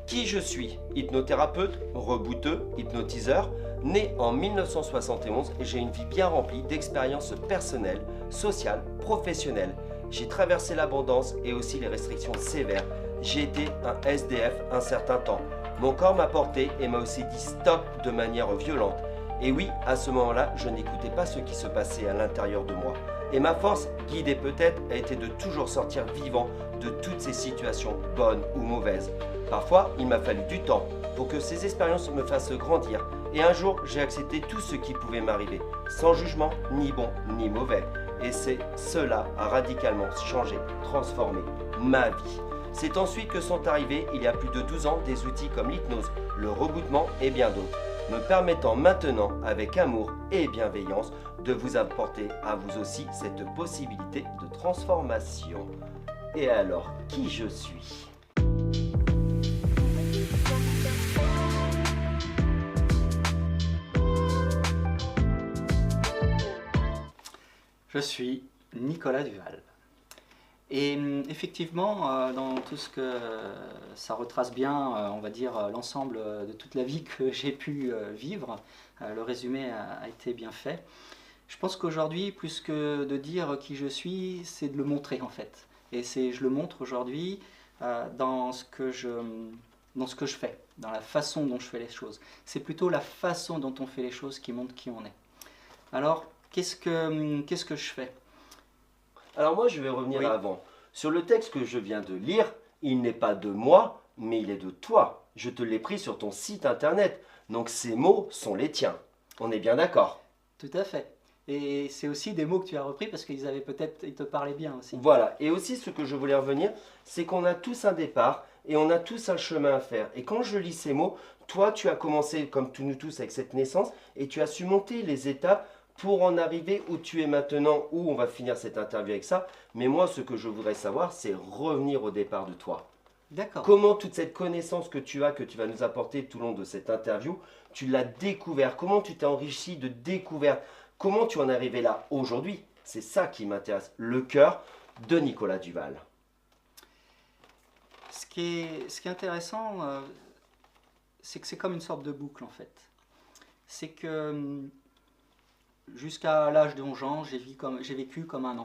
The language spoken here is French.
Qui je suis? Hypnothérapeute, rebouteux, hypnotiseur. Né en 1971, j'ai une vie bien remplie d'expériences personnelles, sociales, professionnelles. J'ai traversé l'abondance et aussi les restrictions sévères. J'ai été un SDF un certain temps. Mon corps m'a porté et m'a aussi dit stop de manière violente. Et oui, à ce moment-là, je n'écoutais pas ce qui se passait à l'intérieur de moi. Et ma force, guidée peut-être, a été de toujours sortir vivant de toutes ces situations, bonnes ou mauvaises. Parfois, il m'a fallu du temps pour que ces expériences me fassent grandir. Et un jour, j'ai accepté tout ce qui pouvait m'arriver, sans jugement, ni bon ni mauvais. Et c'est cela a radicalement changé, transformé ma vie. C'est ensuite que sont arrivés, il y a plus de 12 ans, des outils comme l'hypnose, le rebootement et bien d'autres, me permettant maintenant, avec amour et bienveillance, de vous apporter à vous aussi cette possibilité de transformation. Et alors, qui je suis? Je suis Nicolas Duval. Et effectivement, dans tout ce que ça retrace bien, on va dire, l'ensemble de toute la vie que j'ai pu vivre, le résumé a été bien fait. Je pense qu'aujourd'hui, plus que de dire qui je suis, c'est de le montrer en fait. Et je le montre aujourd'hui dans ce que je fais, dans la façon dont je fais les choses. C'est plutôt la façon dont on fait les choses qui montre qui on est. Alors, qu'est-ce que je fais? Alors moi, je vais revenir Oui. avant. Sur le texte que je viens de lire, il n'est pas de moi, mais il est de toi. Je te l'ai pris sur ton site internet. Donc ces mots sont les tiens. On est bien d'accord? Tout à fait. Et c'est aussi des mots que tu as repris parce qu'ils te parlaient bien aussi. Voilà. Et aussi, ce que je voulais revenir, c'est qu'on a tous un départ et on a tous un chemin à faire. Et quand je lis ces mots, toi, tu as commencé, comme nous tous, avec cette naissance et tu as su monter les étapes pour en arriver où tu es maintenant, où on va finir cette interview avec ça. Mais moi, ce que je voudrais savoir, c'est revenir au départ de toi. D'accord. Comment toute cette connaissance que tu as, que tu vas nous apporter tout au long de cette interview, tu l'as découvert? Comment tu t'es enrichi de découvertes? Comment tu en es arrivé là aujourd'hui? C'est ça qui m'intéresse, le cœur de Nicolas Duval. Ce qui est intéressant, c'est que c'est comme une sorte de boucle en fait. C'est que jusqu'à l'âge de 11 ans, j'ai vécu comme un enfant.